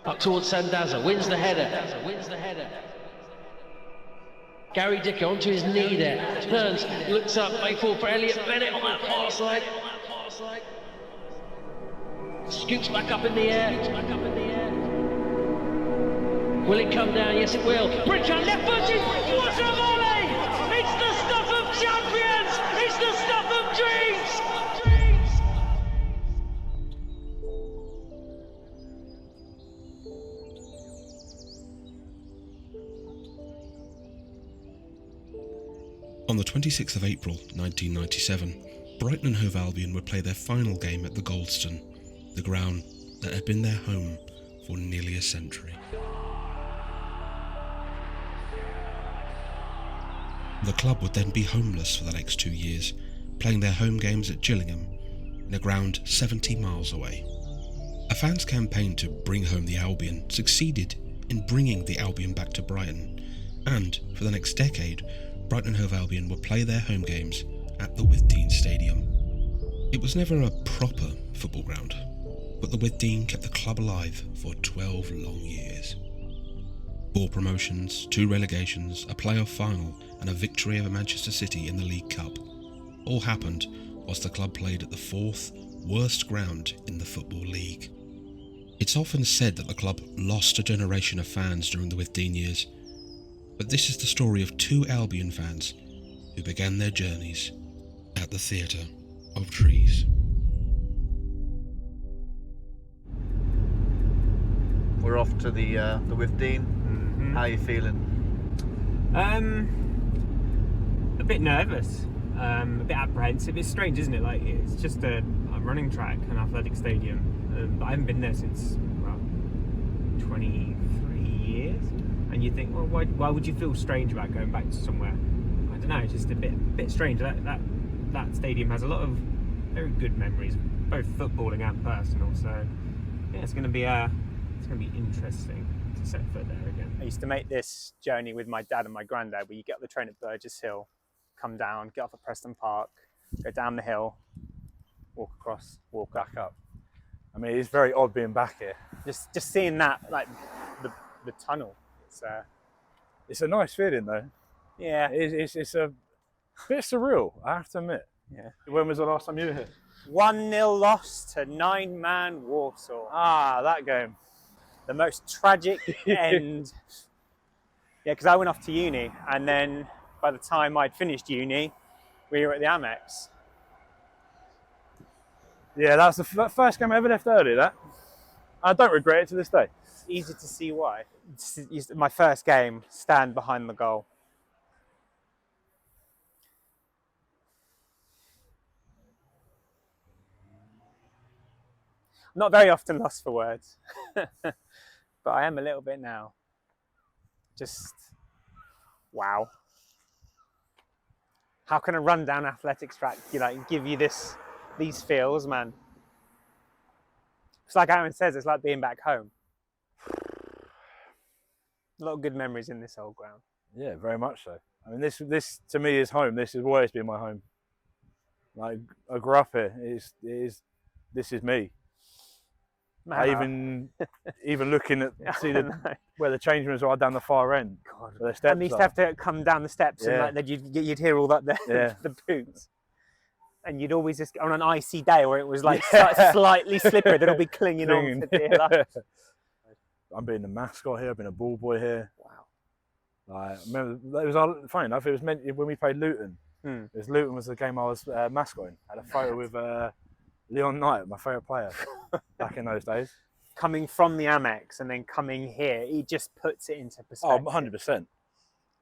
Up towards Sandaza, wins the header. Gary Dicker onto his knee there. Turns, looks up, may fall for Elliot Bennett on that far side. Scoops back up in the air. Will it come down? Yes, it will. Pritchard left footed. What a volley! It's the stuff of champions. It's the stuff of dreams. On the 26th of April 1997, Brighton and Hove Albion would play their final game at the Goldstone, the ground that had been their home for nearly a century. The club would then be homeless for the next 2 years, playing their home games at Gillingham, in a ground 70 miles away. A fans' campaign to bring home the Albion succeeded in bringing the Albion back to Brighton, and for the next decade, Brighton and Hove Albion would play their home games at the Withdean Stadium. It was never a proper football ground, but the Withdean kept the club alive for 12 long years. 4 promotions, 2 relegations, a playoff final and a victory over Manchester City in the League Cup all happened whilst the club played at the 4th worst ground in the Football League. It's often said that the club lost a generation of fans during the Withdean years, but this is the story of 2 Albion fans who began their journeys at the Theatre of Trees. We're off to the Withdean. Mm-hmm. How are you feeling? A bit nervous, a bit apprehensive. It's strange, isn't it? Like, it's just a running track, an athletic stadium. But I haven't been there since, well, 23 years. And you think, well, why would you feel strange about going back to somewhere? I don't know, it's just a bit strange. That stadium has a lot of very good memories, both footballing and personal. So yeah, it's going to be interesting to set foot there again. I used to make this journey with my dad and my granddad, where you get up the train at Burgess Hill, come down, get off at Preston Park, go down the hill, walk across, walk back up. I mean, it's very odd being back here. Just seeing that, like the tunnel. It's a nice feeling though. Yeah, it's a bit surreal, I have to admit. Yeah. When was the last time you were here? 1-0 loss to 9-man Warsaw. Ah, that game. The most tragic end. Yeah, because I went off to uni, and then by the time I'd finished uni, we were at the Amex. Yeah, that's the first game I ever left early, that. I don't regret it to this day. It's easy to see why. My first game, stand behind the goal. I'm not very often lost for words, but I am a little bit now. Just, wow. How can a rundown athletics track, give you these feels, man? It's like Aaron says, it's like being back home. A lot of good memories in this old ground. Yeah, very much so. I mean, this to me is home. This has always been my home. Like, I grew up here. This is me. Man, I even looking at where the change rooms are down the far end. God, where the steps and you used to have to come down the steps, Yeah. and you'd hear all that the boots, and you'd always just on an icy day where it was like slightly slippery, they'd all be clinging on for dear life. I'm being the mascot here. I've been a ball boy here. Wow. Like, I remember, it was funny enough. It was meant when we played Luton. Luton was the game I was mascoting. I had a photo with Leon Knight, my favourite player, back in those days. Coming from the Amex and then coming here, he just puts it into perspective. Oh, 100%.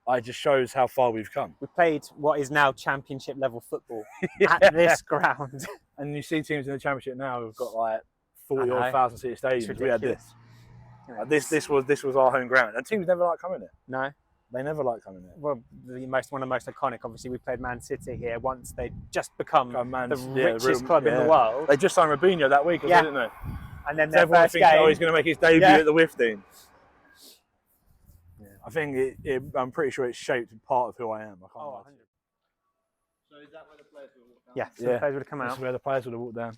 It just shows how far we've come. We played what is now championship level football at this ground. And you see teams in the championship now who've got like 40,000 seat stadiums. We had this. This was our home ground, and teams never like coming here. No, they never like coming here. Well, one of the most iconic. Obviously, we played Man City here once they just become the richest club in the world. They just signed Robinho that week, didn't they? And then so their first game, he's going to make his debut at the Withdean. Yeah. I think I'm pretty sure it's shaped part of who I am. I can't imagine. So is that where the players will walk down? Yeah, so the players would have come out. That's where the players would have walked down.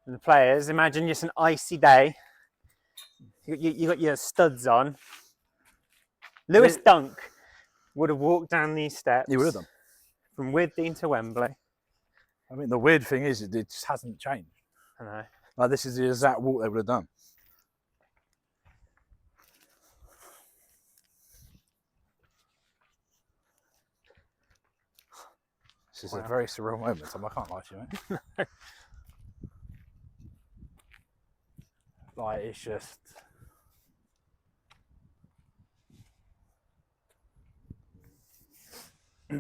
And the players, imagine just an icy day. You got your studs on. Lewis Dunk would have walked down these steps. He would have done. From Withdean to Wembley. I mean, the weird thing is, it just hasn't changed. I know. Like, this is the exact walk they would have done. This is a very surreal moment, Tom. I can't lie to you, mate. Like, it's just... I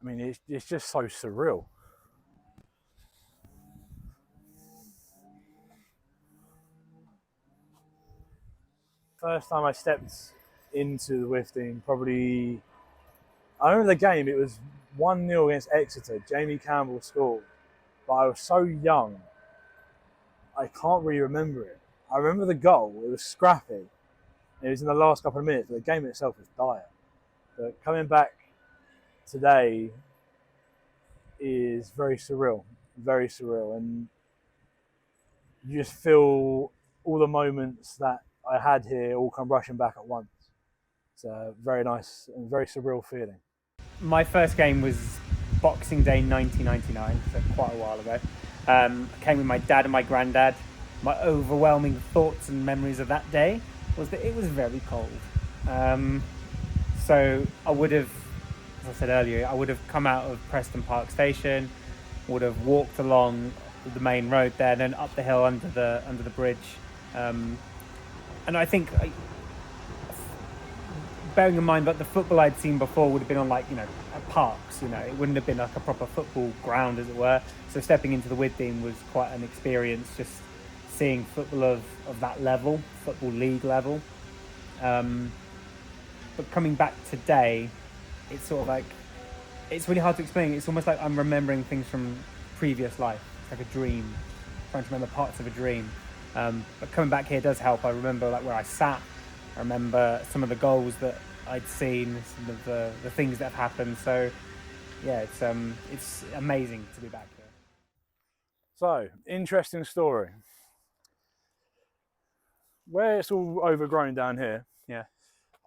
mean, it's just so surreal. First time I stepped into the Withdean, probably... I remember the game, it was 1-0 against Exeter. Jamie Campbell scored. But I was so young, I can't really remember it. I remember the goal, it was scrappy. It was in the last couple of minutes, but the game itself was dire. But coming back today is very surreal, and you just feel all the moments that I had here all come rushing back at once. It's a very nice and very surreal feeling. My first game was Boxing Day 1999, so quite a while ago. I came with my dad and my granddad. My overwhelming thoughts and memories of that day was that it was very cold. So I would have, as I said earlier, I would have come out of Preston Park Station, would have walked along the main road there, then up the hill under the bridge. And I think, bearing in mind that the football I'd seen before would have been on, like, you know, at parks, you know, it wouldn't have been like a proper football ground, as it were. So stepping into the Withdean was quite an experience, just seeing football of that level, football league level. But coming back today, it's sort of like, it's really hard to explain. It's almost like I'm remembering things from previous life. It's like a dream, trying to remember parts of a dream. But coming back here does help. I remember like where I sat. I remember some of the goals that I'd seen, some of the things that have happened. So yeah, it's amazing to be back here. So, interesting story. Where it's all overgrown down here, Yeah.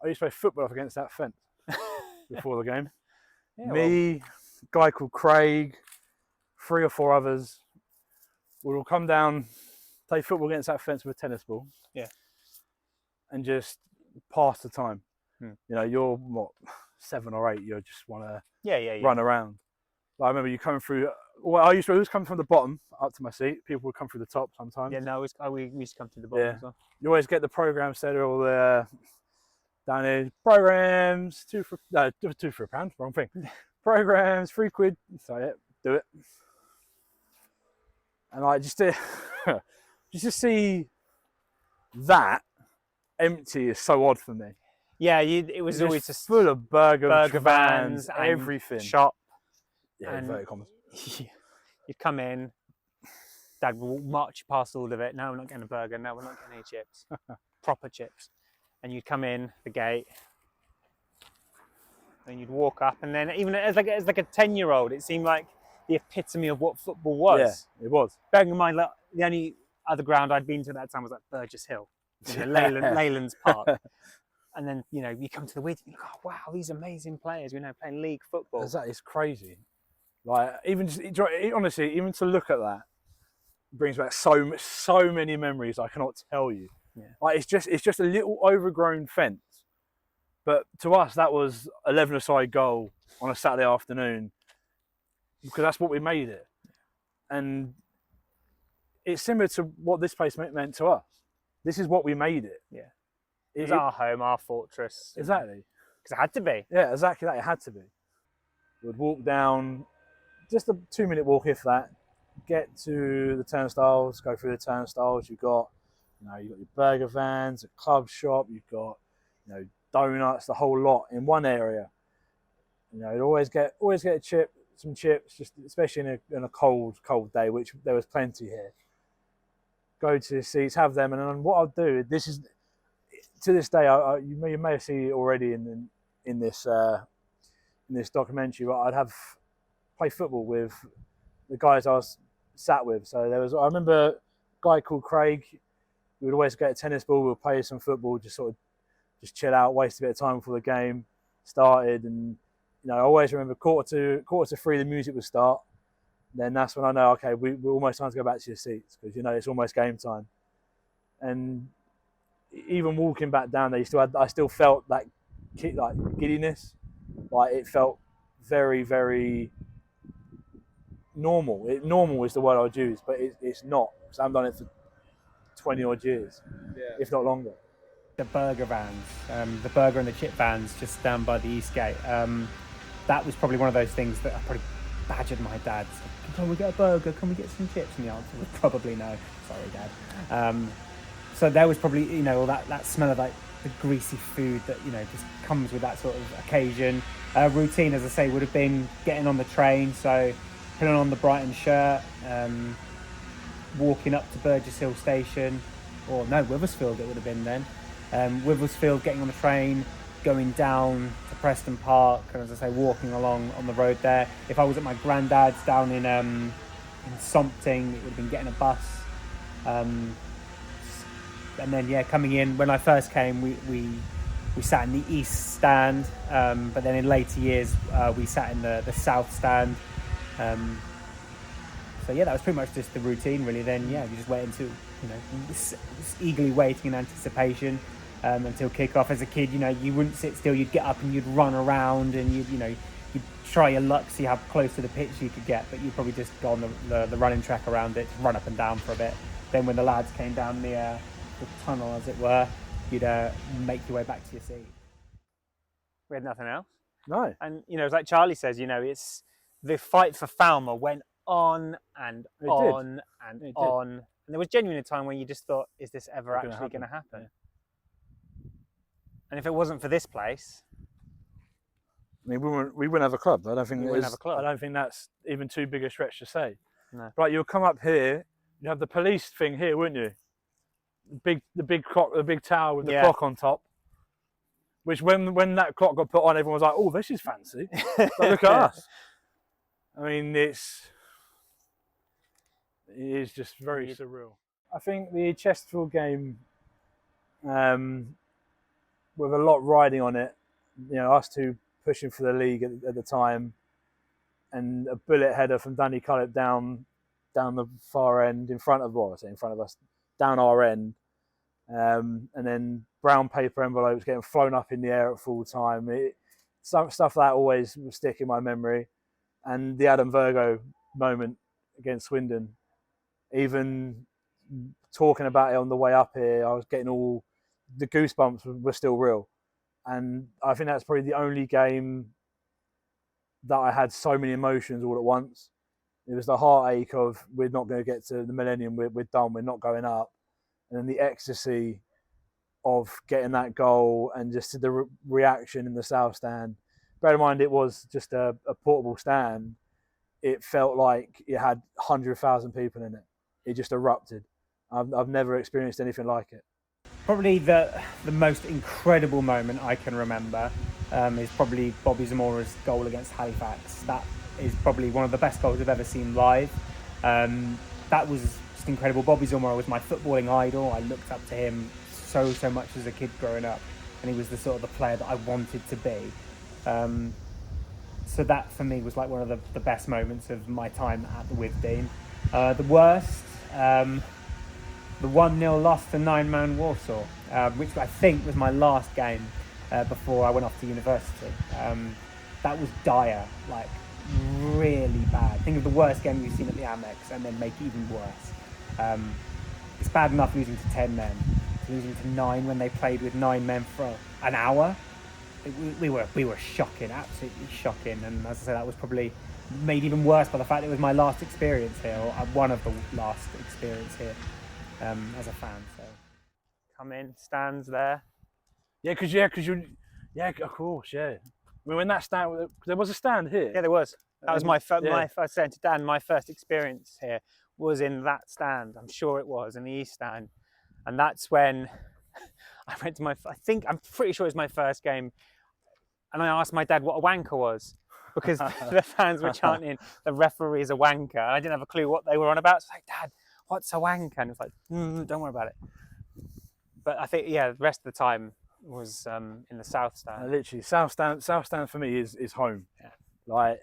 I used to play football up against that fence before the game. Yeah, Me, a guy called Craig, 3 or 4 others, would all come down, play football against that fence with a tennis ball. Yeah. And just pass the time. Hmm. You know, you're what, 7 or 8, you just want to Yeah. run around. I remember you coming through, well, I used to always come from the bottom up to my seat. People would come through the top sometimes. Yeah, no, we used to come to the bottom as well. You always get the program set all there down here. Programs, 2 for a pound, wrong thing. Programs, £3. So yeah, do it. And I just to see that empty is so odd for me. Yeah, it was always just full of burger vans, and everything. Shop. Yeah, and very common. You'd come in, Dad would march past all of it. No, we're not getting a burger. No, we're not getting any chips. Proper chips. And you'd come in the gate, and you'd walk up, and then even as like a 10-year-old, it seemed like the epitome of what football was. Yeah, it was. Bearing in mind, like, the only other ground I'd been to at that time was like Burgess Hill, you know, Leyland's Park. And then, you know, you come to the Withdean, you look, oh wow, these amazing players, you know, playing league football. That is crazy. Like, even just, honestly, even to look at that brings back so many memories I cannot tell you. Yeah. Like, it's just a little overgrown fence, but to us that was 11-a-side goal on a Saturday afternoon because that's what we made it. And it's similar to what this place meant to us. This is what we made it. Yeah. It was our home, our fortress. Exactly. Because it had to be. Yeah, exactly that. It had to be. We'd walk down, just a 2-minute walk, if that, get to the turnstiles, go through the turnstiles. You've got your burger vans, a club shop. You've got, donuts, the whole lot in one area. You'd always get some chips, just especially in a cold day, which there was plenty here. Go to the seats, have them, and then what I'll do. This is to this day. You may have seen it already in this documentary. But I'd play football with the guys I was sat with. So I remember a guy called Craig. We would always get a tennis ball, we'd play some football, just chill out, waste a bit of time before the game started. And I always remember quarter to three, the music would start. Then that's when I know, okay, we're almost time to go back to your seats, because it's almost game time. And even walking back down there, I still felt that giddiness. Like, it felt very, very normal. Normal is the word I would use, but it's not, because I've done it for 20 odd years, if not longer. The burger vans, the burger and the chip vans just down by the East Gate. That was probably one of those things that I probably badgered my dad. Can we get a burger? Can we get some chips? And the answer was probably no. Sorry, Dad. So there was probably, all that smell of like the greasy food that, just comes with that sort of occasion. Routine, as I say, would have been getting on the train. So putting on the Brighton shirt, walking up to Burgess Hill Station, or no, Withersfield it would have been then. Withersfield, getting on the train, going down to Preston Park, and as I say, walking along on the road there. If I was at my granddad's down in Sompting, it would have been getting a bus. And then coming in, when I first came, we sat in the East stand, but then in later years we sat in the South stand. So that was pretty much just the routine, really. Then we just wait until eagerly waiting in anticipation until kick-off. As a kid, you wouldn't sit still, you'd get up and you'd run around, and you'd try your luck, see how close to the pitch you could get, but you'd probably just go on the running track around it, run up and down for a bit. Then when the lads came down the tunnel, as it were, you'd make your way back to your seat. We had nothing else. No. And it's like Charlie says, it's the fight for Falmer went on and on and on. And there was genuinely a time when you just thought, is this ever actually going to happen? Yeah. And if it wasn't for this place, I mean, we wouldn't have a club. I don't think I don't think that's even too big a stretch to say. No. Right, you'll come up here. You have the police thing here, wouldn't you? The big clock, the big tower with the clock on top. Which when that clock got put on, everyone was like, "Oh, this is fancy." But look at us. I mean, it is just very surreal. I think the Chesterfield game, with a lot riding on it, us two pushing for the league at the time, and a bullet header from Danny Cullip down the far end in front of us, down our end, and then brown paper envelopes getting flown up in the air at full time. Stuff that always will stick in my memory. And the Adam Virgo moment against Swindon, even talking about it on the way up here, I was getting all the goosebumps were still real. And I think that's probably the only game that I had so many emotions all at once. It was the heartache of, we're not going to get to the millennium, we're done, we're not going up. And then the ecstasy of getting that goal and just the reaction in the South Stand. Bear in mind, it was just a portable stand. It felt like it had 100,000 people in it. It just erupted. I've never experienced anything like it. Probably the most incredible moment I can remember is probably Bobby Zamora's goal against Halifax. That is probably one of the best goals I've ever seen live. That was just incredible. Bobby Zamora was my footballing idol. I looked up to him so much as a kid growing up, and he was the sort of the player that I wanted to be. So that for me was like one of the best moments of my time at the Withdean. The worst, the 1-0 loss to 9-man Warsaw, which I think was my last game before I went off to university. That was dire, like really bad. Think of the worst game you've seen at the Amex and then make it even worse. It's bad enough losing to 10 men, losing to 9 when they played with 9 men for an hour. We were shocking, absolutely shocking. And as I say, that was probably made even worse by the fact it was my last experience here, or one of the last experience here as a fan. So come in, stands there. Because of course, yeah. I mean, when that stand, there was a stand here. Yeah, there was. That was my first, saying to Dan, my first experience here was in that stand. I'm sure it was in the East stand, and that's when I went to I'm pretty sure it was my first game, and I asked my dad what a wanker was, because the fans were chanting, "The referee's a wanker." And I didn't have a clue what they were on about. So I was like, "Dad, what's a wanker?" And it's like, "Don't worry about it." But I think, the rest of the time was in the South Stand. Literally, South Stand for me is home. Yeah. Like,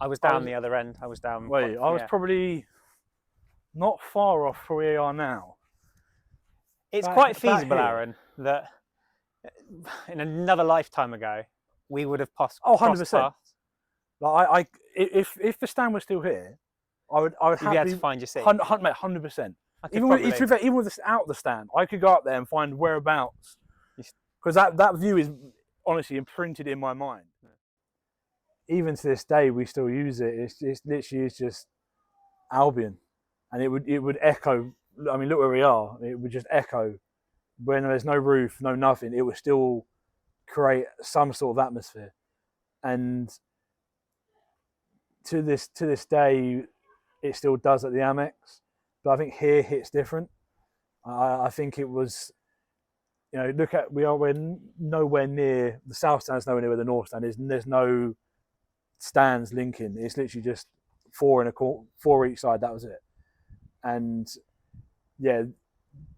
I was down the other end. I was down. I was probably not far off from where we are now. It's quite feasible, Aaron, that in another lifetime ago, we would have crossed 100%. paths. Like if the stand was still here, I would You'd be able to find your seat. 100%. Even with this out the stand, I could go up there and find whereabouts, because that view is honestly imprinted in my mind. Even to this day, we still use it. It's literally just Albion, and it would echo. I mean, look where we are. It would just echo when there's no roof, no nothing. It would still create some sort of atmosphere, and to this day, it still does at the Amex. But I think here hits different. I think it was, we're nowhere near the South Stand's nowhere near where the North Stand is, and there's no stands linking. It's literally just four each side. That was it. And yeah,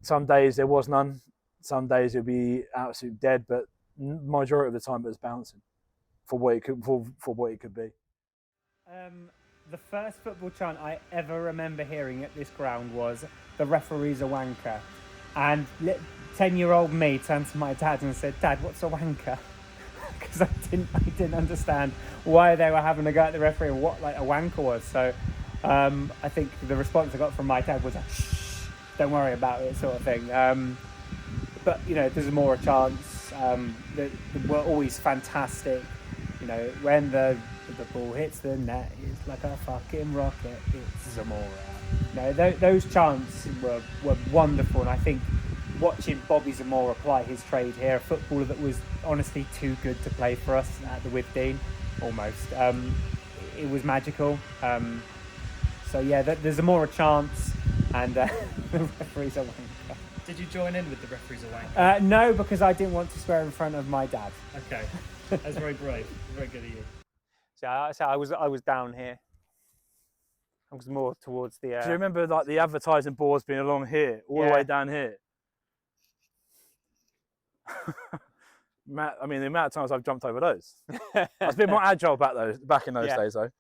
some days there was none. Some days it'd be absolute dead, but majority of the time it was bouncing for what it could be. The first football chant I ever remember hearing at this ground was, "The referee's a wanker." And 10-year-old me turned to my dad and said, "Dad, what's a wanker?" Because I didn't understand why they were having a go at the referee and what a wanker was. So I think the response I got from my dad was "Shh, don't worry about it," sort of thing. But there's more a chance. They were always fantastic. When the ball hits the net, it's like a fucking rocket. It's Zamora. Those chants were wonderful, and I think watching Bobby Zamora apply his trade here, a footballer that was honestly too good to play for us at the Withdean, almost. It was magical. So yeah, there's a more chance, and the referee's a wanker. Did you join in with the referee's a wanker? No, because I didn't want to swear in front of my dad. Okay, that's very brave. Very good of you. So I was down here. I was more towards the. Do you remember the advertising boards being along here, all the way down here? I mean, the amount of times I've jumped over those. I was a bit more agile back in those days, though.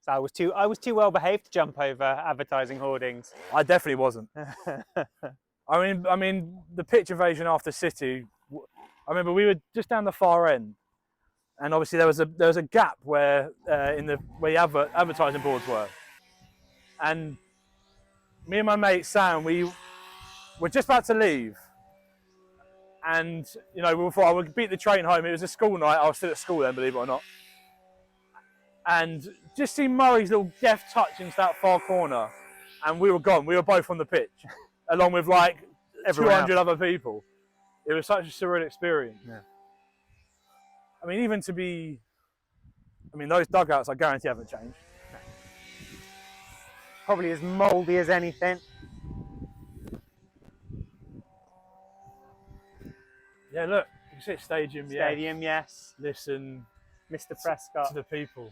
So I was too well behaved to jump over advertising hoardings. I definitely wasn't. I mean, the pitch invasion after City. I remember we were just down the far end, and obviously there was a gap where the advertising boards were, and me and my mate Sam, we were just about to leave, and we thought I would beat the train home. It was a school night. I was still at school then, believe it or not, and just see Murray's little deft touch into that far corner, and we were gone. We were both on the pitch, along with Everyone 200 other people. It was such a surreal experience. Yeah. I mean, those dugouts I guarantee haven't changed. Probably as mouldy as anything. Yeah, look, you can see it, stadium, Yes. Listen, Mr. Prescott. to the people.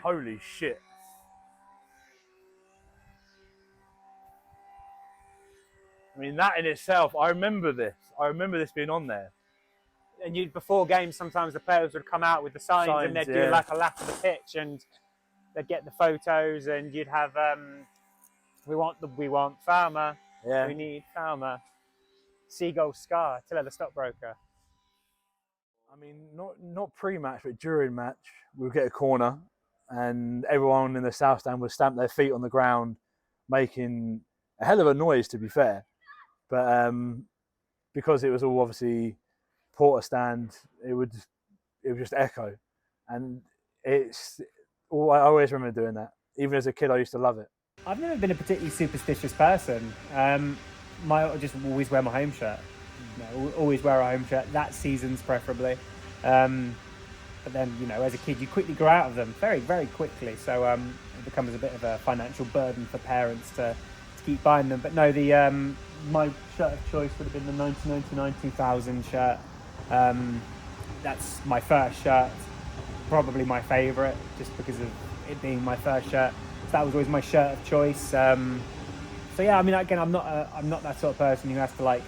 Holy shit. I mean, that in itself, I remember this being on there. And before games, sometimes the players would come out with the signs and they'd do like a lap of the pitch, and they'd get the photos, and you'd have we want Farmer, we need Farmer, Seagull Scar, Tiller the stockbroker. I mean, not pre-match, but during match, we would get a corner, and everyone in the South Stand would stamp their feet on the ground, making a hell of a noise, to be fair. But because it was all obviously Porter stand, it would just echo, and I always remember doing that. Even as a kid, I used to love it. I've never been a particularly superstitious person. I just always wear my home shirt. Always wear a home shirt. That season's preferably. But then, as a kid, you quickly grow out of them very, very quickly. So it becomes a bit of a financial burden for parents to keep buying them. But no, my shirt of choice would have been the 1999-2000 shirt. That's my first shirt. probably my favourite, just because of it being my first shirt. So that was always my shirt of choice. So yeah, I mean, again, I'm not that sort of person who has to like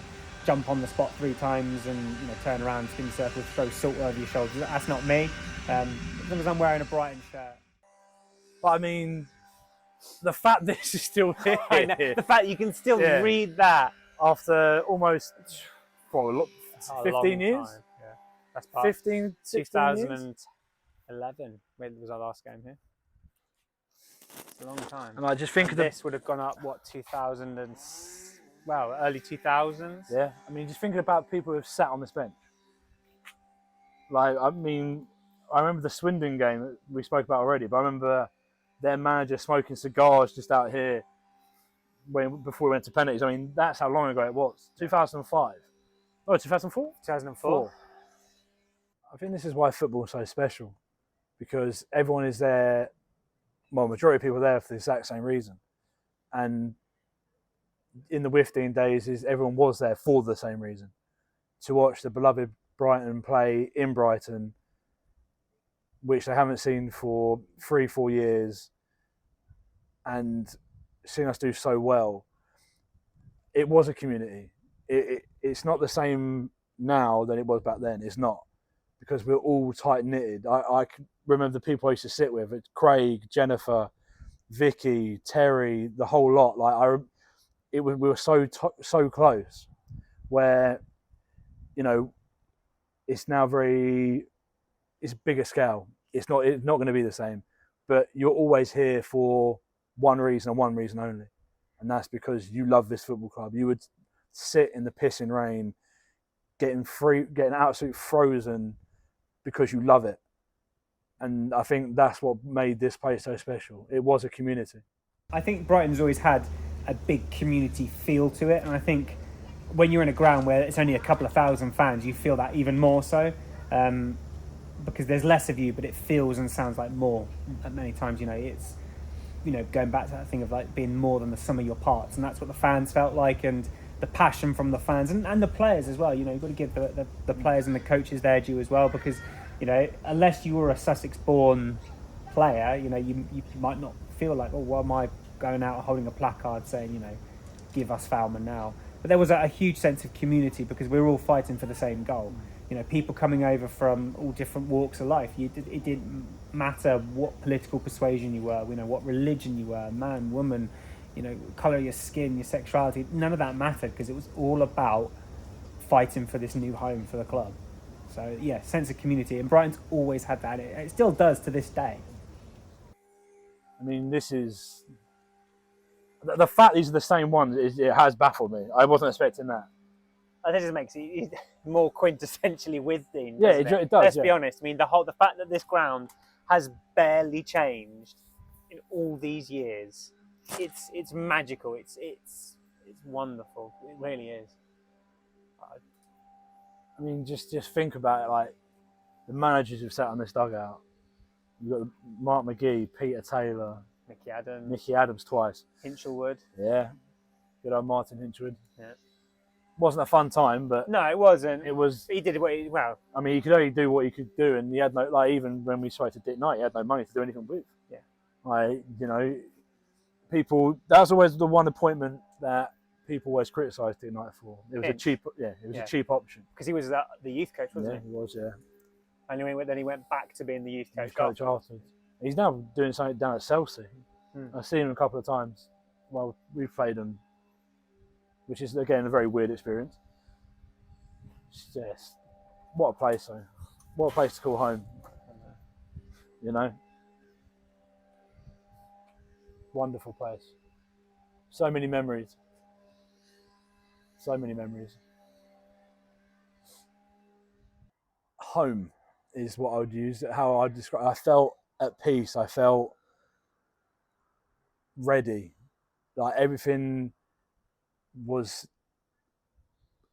jump on the spot 3 times and turn around, spin circles, throw salt over your shoulders. That's not me. As long as I'm wearing a Brighton shirt. But I mean, the fact this is still here, I know. The fact you can still read that after almost 15 years. Time. Yeah, that's part 15, 16 years. 2011. When was our last game here? It's a long time. And I just think this would have gone up what 2000 and early 2000s. Yeah, I mean, just thinking about people who've sat on this bench. Like, I mean, I remember the Swindon game that we spoke about already, but I remember their manager smoking cigars just out here before we went to penalties. I mean, that's how long ago it was. 2005. Oh, 2004? 2004. I think this is why football is so special, because everyone is there. Well, majority of people are there for the exact same reason, and in the Withdean days, everyone was there for the same reason, to watch the beloved Brighton play in Brighton, which they haven't seen for 3-4 years, and seeing us do so well. It was a community. It's not the same now than it was back then. It's not, because we're all tight knitted. I can remember the people I used to sit with: Craig, Jennifer, Vicky, Terry, the whole lot. Like we were so close, where it's now it's a bigger scale. It's not going to be the same, but you're always here for one reason and one reason only, and that's because you love this football club. You would sit in the pissing rain, getting absolutely frozen because you love it, and I think that's what made this place so special. It was a community. I think Brighton's always had a big community feel to it, and I think when you're in a ground where it's only a couple of thousand fans, you feel that even more so, because there's less of you, but it feels and sounds like more. At many times, it's going back to that thing of like being more than the sum of your parts, and that's what the fans felt like, and the passion from the fans and the players as well. You've got to give the players and the coaches their due as well, because unless you were a Sussex-born player, you might not feel like, oh, why am I going out holding a placard saying, give us Foulman now. But there was a huge sense of community, because we were all fighting for the same goal. People coming over from all different walks of life. It didn't matter what political persuasion you were, what religion you were, man, woman, colour of your skin, your sexuality. None of that mattered, because it was all about fighting for this new home for the club. So yeah, sense of community, and Brighton's always had that. It still does to this day. I mean, this is the fact these are the same ones. It has baffled me. I wasn't expecting that. I think it just makes it more quintessentially Withdean. Yeah, it does. Let's be honest. I mean, the fact that this ground has barely changed in all these years, it's magical. It's wonderful. It really is. I mean, just think about it. Like, the managers who've sat on this dugout. You've got Mark McGee, Peter Taylor, Nicky Adams twice, Hinchelwood. Yeah, good old Martin Hinchelwood. Yeah. Wasn't a fun time, but no, it wasn't. It was. He did well. I mean, he could only do what he could do, and he had no, like, even when we spoke to Dick Knight, he had no money to do anything with. Yeah. Like, people. That was always the one appointment that people always criticised Dick Knight for. It was a cheap option. Because he was the youth coach, wasn't he? He was, yeah. And then he went back to being the youth coach afterwards. He's now doing something down at Chelsea. I've seen him a couple of times. Well, we've played him, which is, again, a very weird experience. It's just, what a place, though. What a place to call home. Wonderful place. So many memories. So many memories. Home is what I would use, how I'd describe. I felt at peace. I felt ready. Like, everything was,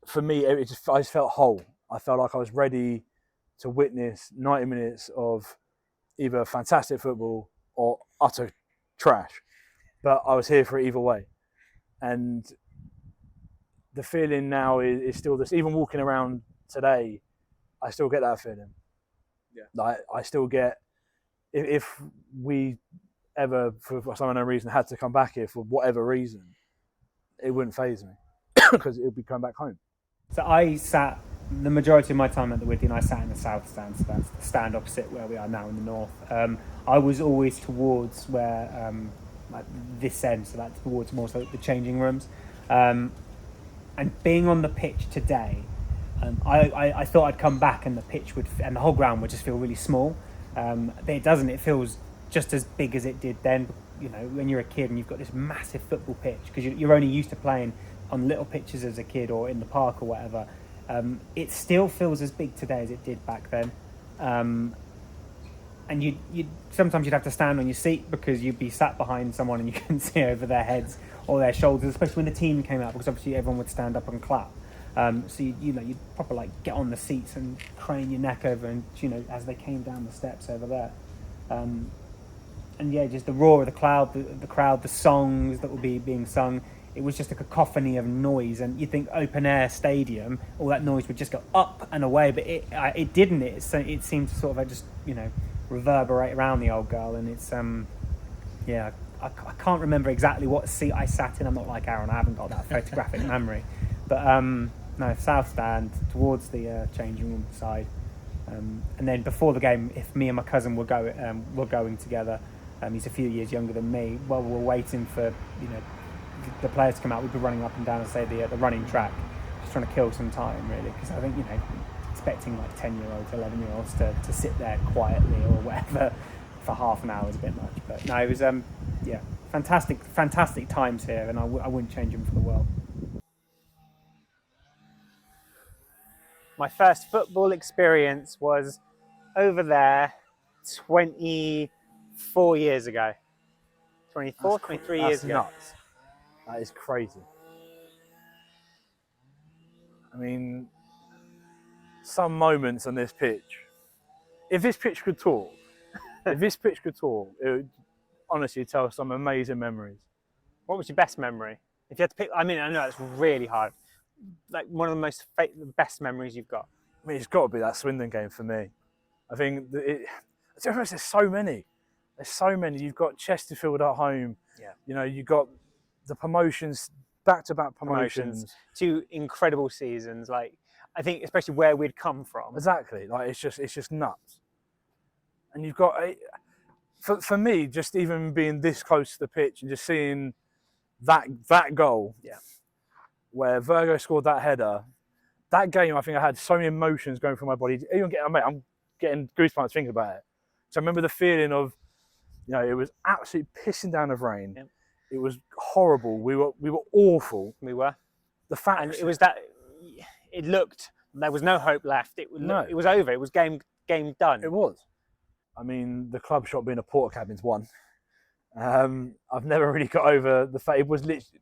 for me, I just felt whole. I felt like I was ready to witness 90 minutes of either fantastic football or utter trash. But I was here for it either way. And the feeling now is still this. Even walking around today, I still get that feeling. Yeah. Like, I still get if we ever, for some unknown reason, had to come back here for whatever reason, it wouldn't faze me because it would be coming back home. So I sat the majority of my time at the Withdean. I sat in the south stand, so that's the stand opposite where we are now in the north. I was always towards where like this end, so that's towards more so the changing rooms. And being on the pitch today, I thought I'd come back and the pitch and the whole ground would just feel really small. But it doesn't. It feels just as big as it did then. You know, when you're a kid and you've got this massive football pitch, because you're only used to playing on little pitches as a kid or in the park or whatever. It still feels as big today as it did back then. And you'd sometimes you'd have to stand on your seat because you'd be sat behind someone and you couldn't see over their heads or their shoulders, especially when the team came out, because obviously everyone would stand up and clap. So you'd proper like get on the seats and crane your neck over, and as they came down the steps over there. And yeah, just the roar of the crowd, the songs that would be being sung. It was just a cacophony of noise, and you think open air stadium, all that noise would just go up and away, but it didn't. It seemed to sort of just reverberate around the old girl, and it's I can't remember exactly what seat I sat in. I'm not like Aaron, I haven't got that photographic memory, but no, south stand towards the changing room side, and then before the game, if me and my cousin were going together, he's a few years younger than me. While we're waiting for the players to come out, we'd be running up and down and say the running track, just trying to kill some time really, because I think expecting like 10-year-olds, 11-year-olds to sit there quietly or whatever for half an hour is a bit much. But no, it was fantastic times here, and I wouldn't change them for the world. My first football experience was over there 24 years ago. 23 years ago. Nuts. That is crazy. I mean, some moments on this pitch. If this pitch could talk, it would honestly tell some amazing memories. What was your best memory? If you had to pick, I know it's really hard. Like one of the best memories you've got. I mean, it's got to be that Swindon game for me. I think there's so many. There's so many. You've got Chesterfield at home. Yeah. You've got the promotions, back-to-back promotions. 2 incredible seasons. Like, I think especially where we'd come from. Exactly. Like, it's just nuts. And you've got, for me, just even being this close to the pitch and just seeing that goal. Yeah. Where Virgo scored that header. That game, I think I had so many emotions going through my body. I'm getting goosebumps thinking about it. So I remember the feeling of, it was absolutely pissing down of rain. Yep. It was horrible. We were awful. We were. The fact, and it was that it looked there was no hope left. It was over. It was game done. It was. I mean, the club shop being a porta cabin's one. I've never really got over the fact it was literally.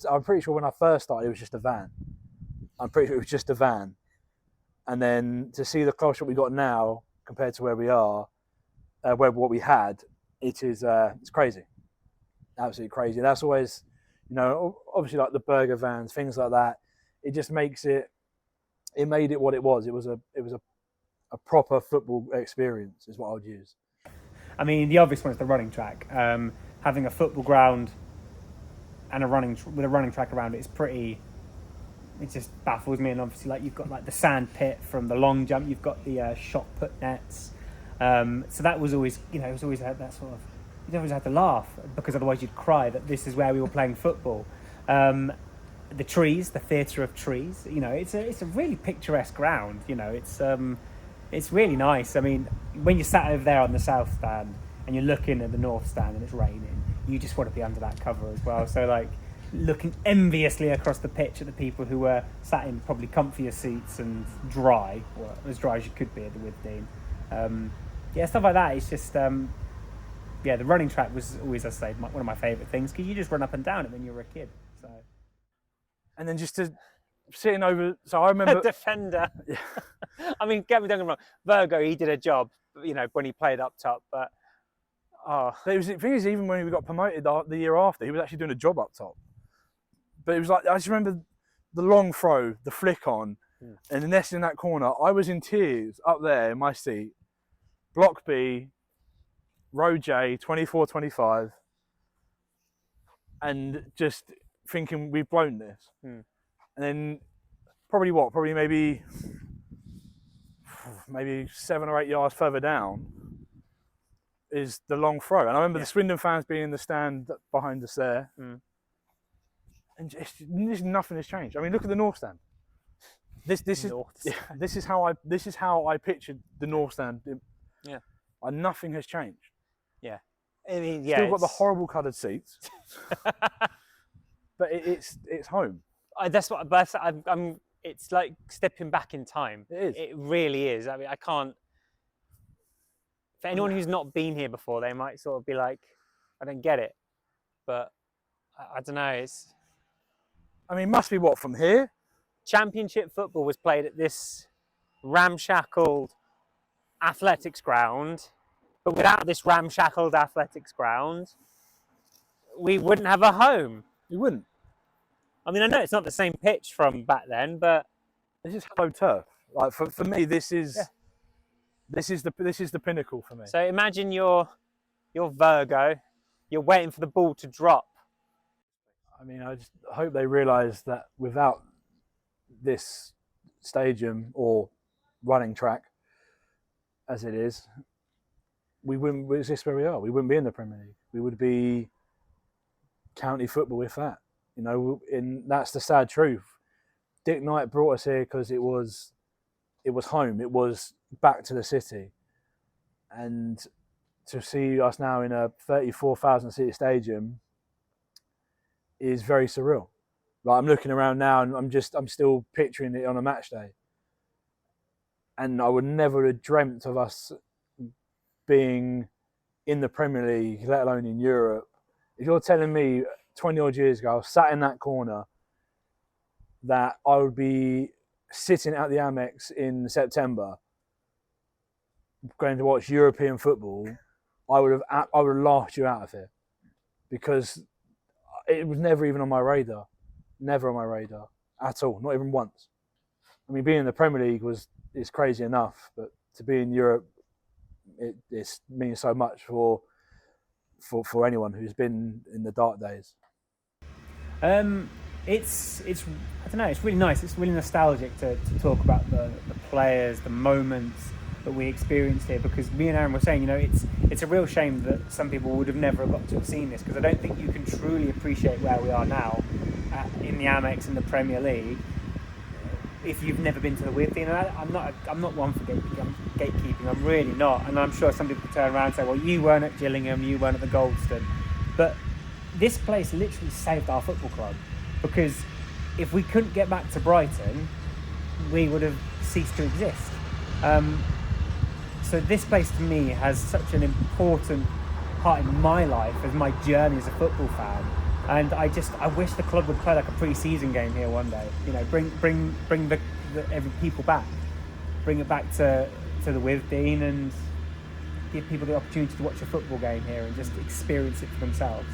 I'm pretty sure when I first started, it was just a van. And then to see the club shop we got now compared to where we are, what we had, it's crazy. Absolutely crazy. That's always, obviously like the burger vans, things like that. It just makes it made it what it was. It was a proper football experience is what I would use. I mean, the obvious one is the running track. Having a football ground and with a running track around it it just baffles me. And obviously, like, you've got like the sand pit from the long jump, you've got the shot put nets. So that was always, it was always that sort of, you'd always have to laugh because otherwise you'd cry that this is where we were playing football. The trees, the theatre of trees, it's a really picturesque ground. It's really nice. I mean, when you're sat over there on the south stand and you're looking at the north stand and it's raining, you just want to be under that cover as well. So like looking enviously across the pitch at the people who were sat in probably comfier seats and dry, or as dry as you could be at the Withdean. Stuff like that. It's just, the running track was always, I say, one of my favourite things because you just run up and down it when you were a kid. So, and then just sitting over. So I remember a defender. Yeah. I mean, don't get me wrong. Virgo, he did a job, when he played up top. But the thing is, even when we got promoted the year after, he was actually doing a job up top. But it was like I just remember the long throw, the flick on, and the nest in that corner. I was in tears up there in my seat. Block B, Row J, 24-25, and just thinking we've blown this. And then probably maybe 7 or 8 yards further down is the long throw. And I remember the Swindon fans being in the stand behind us there. And just nothing has changed. I mean, look at the North Stand. This is how I pictured the North Stand. And nothing has changed. Yeah. I mean, Still got the horrible coloured seats, but it's home. That's what. But I'm. It's like stepping back in time. It is. It really is. I mean, I can't. For anyone who's not been here before, they might sort of be like, "I don't get it," but I don't know. I mean, it must be what, from here? Championship football was played at this ramshackled athletics ground, but without this ramshackled athletics ground, we wouldn't have a home. You wouldn't. I mean, I know it's not the same pitch from back then, but this is hallowed turf. Like for me, this is the pinnacle for me. So imagine you're Virgo, you're waiting for the ball to drop. I mean, I just hope they realise that without this stadium or running track, as it is, we wouldn't exist where we are. We wouldn't be in the Premier League. We would be county football with that. You know, and that's the sad truth. Dick Knight brought us here because it was home. It was back to the city. And to see us now in a 34,000 seat stadium is very surreal. Like, I'm looking around now and I'm still picturing it on a match day. And I would never have dreamt of us being in the Premier League, let alone in Europe. If you're telling me 20 odd years ago, I was sat in that corner, that I would be sitting at the Amex in September going to watch European football, I would have laughed you out of here, because it was never even on my radar. Never on my radar at all, not even once. I mean, being in the Premier League is crazy enough, but to be in Europe, it means so much for anyone who's been in the dark days. It's I don't know. It's really nice. It's really nostalgic to talk about the players, the moments that we experienced here. Because me and Aaron were saying, you know, it's a real shame that some people would have never got to have seen this, because I don't think you can truly appreciate where we are now in the Amex in the Premier League if you've never been to the Withdean. And I'm not one for gatekeeping. I'm really not. And I'm sure some people turn around and say, well, you weren't at Gillingham, you weren't at the Goldstone, but this place literally saved our football club, because if we couldn't get back to Brighton, we would have ceased to exist. So this place to me has such an important part in my life as my journey as a football fan. And I wish the club would play like a pre-season game here one day. You know, bring the every people back, bring it back to the Withdean, and give people the opportunity to watch a football game here and just experience it for themselves.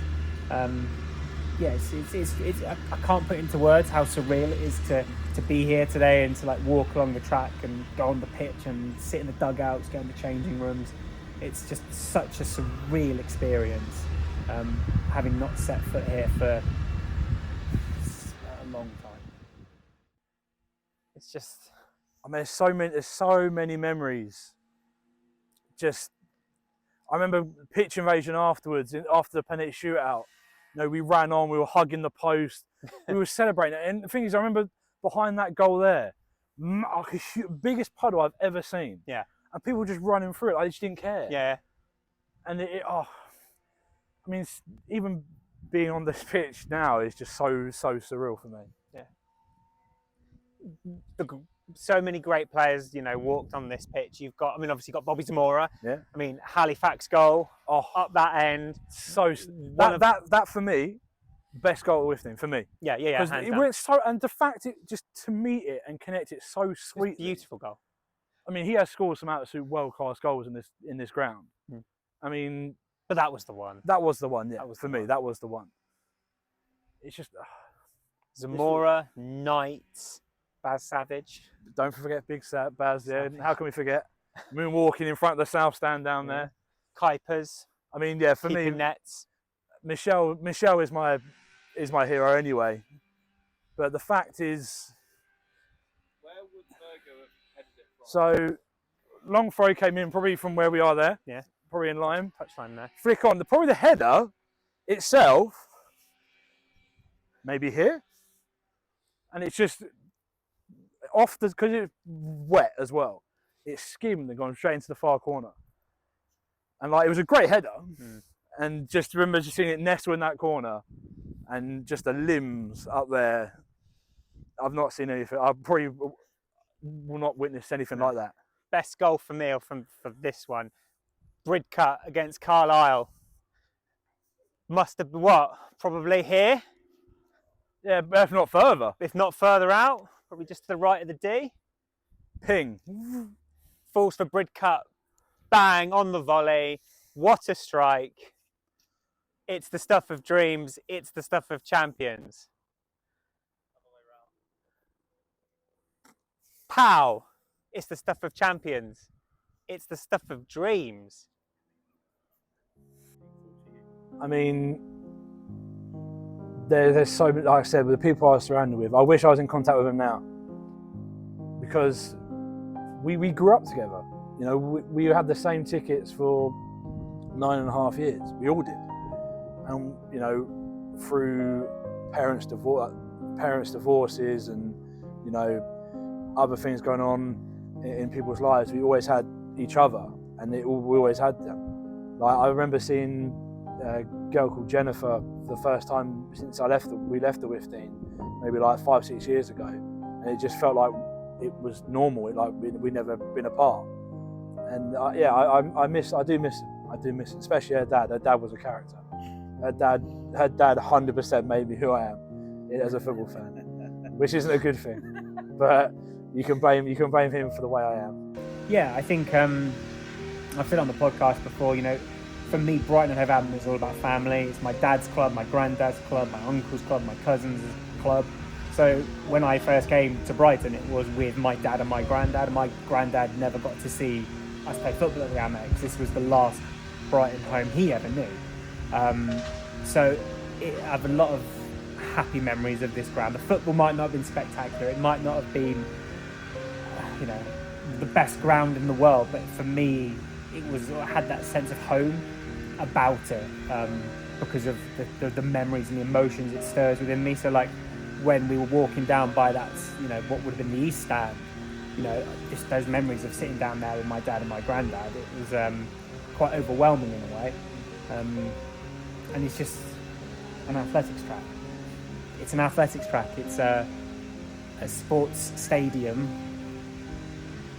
It's I can't put into words how surreal it is to be here today and to like walk along the track and go on the pitch and sit in the dugouts, go in the changing rooms. It's just such a surreal experience, having not set foot here for a long time. It's just, I mean, there's so many memories. Just, I remember pitch invasion afterwards, after the penalty shootout. You know, we ran on, we were hugging the post, we were celebrating. And the thing is, I remember behind that goal there, biggest puddle I've ever seen. Yeah. And people just running through it, I just didn't care. Yeah. And I mean, even being on this pitch now is just so surreal for me. Yeah. So many great players, you know, walked on this pitch. You've got, I mean, obviously you've got Bobby Zamora. Yeah. I mean, Halifax goal. Up that end. So that for me, best goal at Withdean for me. Yeah. Because it went so, and the fact it just to meet it and connect it so sweet. Beautiful goal. I mean, he has scored some absolute world-class goals in this ground. I mean, but that was the one. That was the one. Yeah, that was for me. That was the one. It's just Zamora, Knight, Baz Savage. Don't forget Big Baz. Yeah, how can we forget? Moonwalking in front of the South Stand down there. Kuipers. I mean, yeah, for keeping me, nets. Michelle is my hero anyway. But the fact is, Where would Virgo have headed it from? so long throw came in probably from where we are there. Yeah. Probably in line. Touchline there. Flick on. Probably the header itself, maybe here. And it's just off because it's wet as well. It skimmed and gone straight into the far corner. And like it was a great header. And just remember just seeing it nestle in that corner and just the limbs up there. I've not seen anything. I probably will not witness anything like that. Best goal for me for this one. Bridcut against Carlisle. Must have been what? Probably here. Yeah, but if not further. If not further out, probably just to the right of the D. Ping. Falls for Bridcut. Bang on the volley. What a strike. It's the stuff of dreams. It's the stuff of champions. Pow! It's the stuff of champions. It's the stuff of dreams. I mean, there's so many, like I said, with the people I was surrounded with, I wish I was in contact with them now. Because we grew up together. You know, we had the same tickets for 9.5 years. We all did. And, you know, through parents' divorces and, you know, other things going on in people's lives, we always had each other, and we always had them. Like I remember seeing a girl called Jennifer the first time since we left the Withdean, maybe like 5-6 years ago, and it just felt like it was normal. Like we'd never been apart. And yeah, I do miss him, especially her dad. Her dad was a character. Her dad 100% made me who I am as a football fan, which isn't a good thing. But you can blame him for the way I am. Yeah, I think I've said on the podcast before, you know, for me, Brighton and Hove Albion is all about family. It's my dad's club, my granddad's club, my uncle's club, my cousin's club. So when I first came to Brighton, it was with my dad and my granddad. And my granddad never got to see us play football at the Amex. This was the last Brighton home he ever knew. So I have a lot of happy memories of this ground. The football might not have been spectacular. It might not have been, you know, the best ground in the world, but for me, it had that sense of home about it because of the memories and the emotions it stirs within me. So like when we were walking down by that, you know, what would have been the East Stand, you know, just those memories of sitting down there with my dad and my granddad, it was quite overwhelming in a way. And it's just an athletics track. It's an athletics track. It's a sports stadium,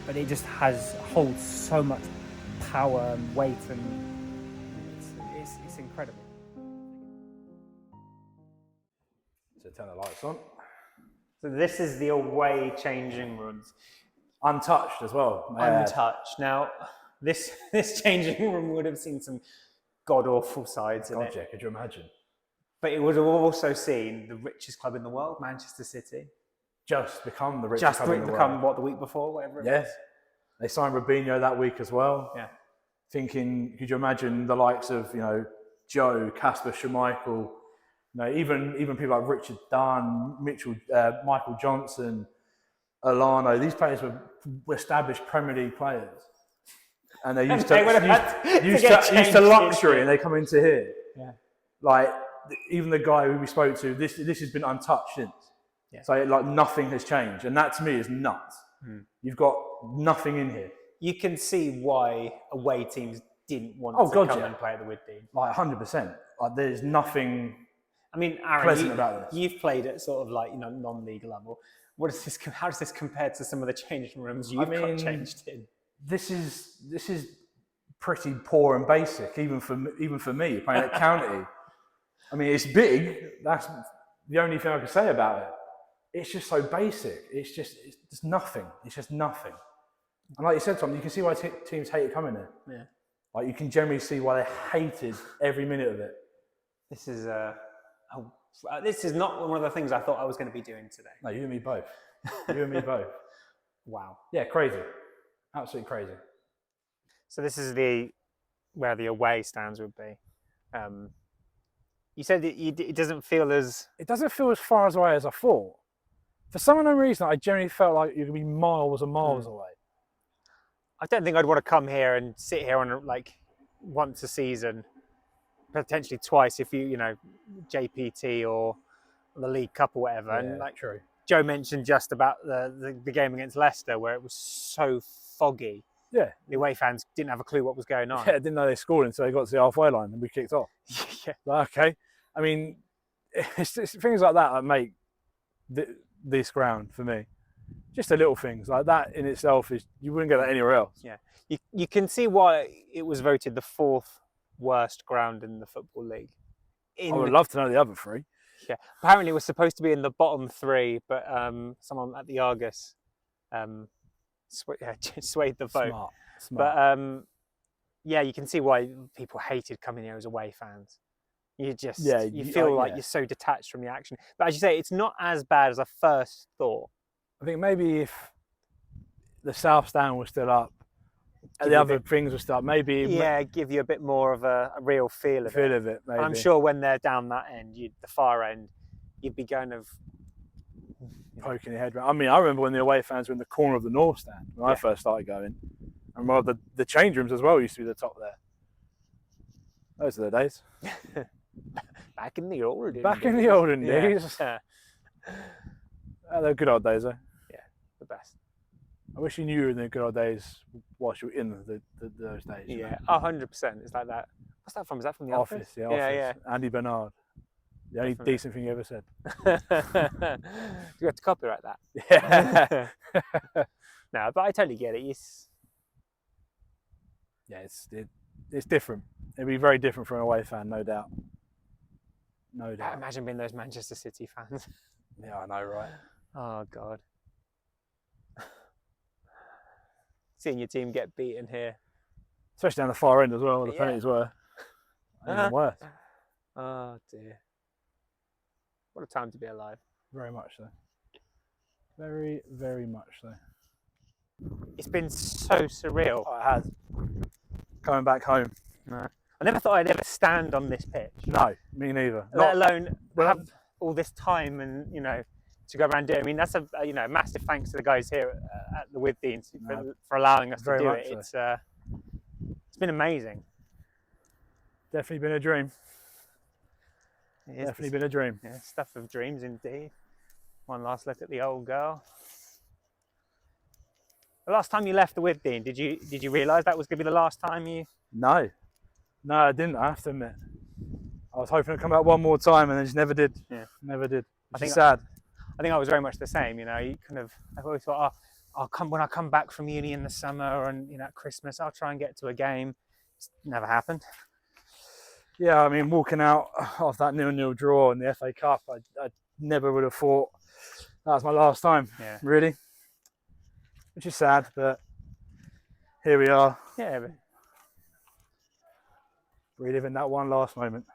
but it just holds so much power and weight, and it's incredible. So turn the lights on. So this is the away changing rooms. Untouched as well. Untouched. Now, this changing room would have seen some god-awful sides in it. Yeah, could you imagine? But it would have also seen the richest club in the world, Manchester City. Just become the richest club in the world. What, the week before, whatever it was? Yes. They signed Robinho that week as well. Yeah. Thinking, could you imagine the likes of, you know, Joe, Kasper Schmeichel, you know, even people like Richard Dunn, Michael Johnson, Alano. These players were established Premier League players, and they're used to luxury, and they come into here. Yeah. Like even the guy who we spoke to, this has been untouched since. Yeah. So like nothing has changed, and that to me is nuts. You've got nothing in here. You can see why away teams didn't want to come and play at the Withdean. Like 100%. Like there's nothing. I mean, Aaron, you've played at sort of like, you know, non-league level. How does this compare to some of the changing rooms you've got changed in? This is pretty poor and basic, even for me playing at county. I mean, it's big. That's the only thing I can say about it. It's just so basic. It's just nothing. It's just nothing. And like you said, Tom, you can see why teams hate it coming there. Yeah. Like you can generally see why they hated every minute of it. This is not one of the things I thought I was going to be doing today. No, you and me both. You and me both. Wow. Yeah, crazy. Absolutely crazy. So this is the where the away stands would be. You said it doesn't feel as... It doesn't feel as far away as I thought. For some unknown reason, I generally felt like you could be miles and miles away. I don't think I'd want to come here and sit here on like once a season, potentially twice if you know, JPT or the League Cup or whatever. Yeah, and like true. Joe mentioned just about the game against Leicester where it was so foggy. Yeah. The away fans didn't have a clue what was going on. Yeah, didn't know they scored until they got to the halfway line and we kicked off. Yeah. Like, okay. I mean, it's things like that make this ground for me. Just the little things like that in itself is you wouldn't get that anywhere else. Yeah, you can see why it was voted the 4th worst ground in the Football League. I would love to know the other 3. Yeah, apparently it was supposed to be in the bottom 3, but someone at the Argus swayed the vote. Smart. But yeah, you can see why people hated coming here as away fans. You just you feel like you're so detached from the action. But as you say, it's not as bad as I first thought. I think maybe if the South Stand was still up and the other things were still up, maybe give you a bit more of a real feel of it. Maybe. I'm sure when they're down that end, the far end, you'd be kind of poking your head around. I mean, I remember when the away fans were in the corner of the North Stand when I first started going. And the change rooms as well used to be the top there. Those are the days. Back in the olden days. They're good old days, though. Yeah, the best. I wish you knew you were in the good old days whilst you were in those days. Yeah, 100%. It's like that. What's that from? Is that from the Office? Yeah, Office. Yeah. Andy Bernard. The only decent thing you ever said. You have to copyright that. Yeah. No, but I totally get it. It's different. It'd be very different for an away fan, no doubt. No I doubt. imagine being those Manchester City fans. Yeah, I know, right? Oh, God. Seeing your team get beaten here. Especially down the far end as well, where the penalties were. Even worse. Oh, dear. What a time to be alive. Very much so. Very, very much so. It's been so surreal. Oh, it has. Coming back home. No. I never thought I'd ever stand on this pitch. No, me neither. Let alone have all this time and, to go around doing it. I mean, that's a massive thanks to the guys here at the Withdean for allowing us to do it. So. It's been amazing. Definitely been a dream. Definitely been a dream. Yeah, stuff of dreams indeed. One last look at the old girl. The last time you left the Withdean, did you realise that was going to be the last time you? No, I didn't. I have to admit. I was hoping to come out one more time, and then just never did. Yeah, never did. I think sad. I think I was very much the same. You kind of. I've always thought, I'll come when I come back from uni in the summer, and at Christmas, I'll try and get to a game. It's never happened. Yeah, I mean, walking out of that 0-0 draw in the FA Cup, I never would have thought that was my last time. Yeah. Really. Which is sad, but here we are. Yeah. Reliving that one last moment.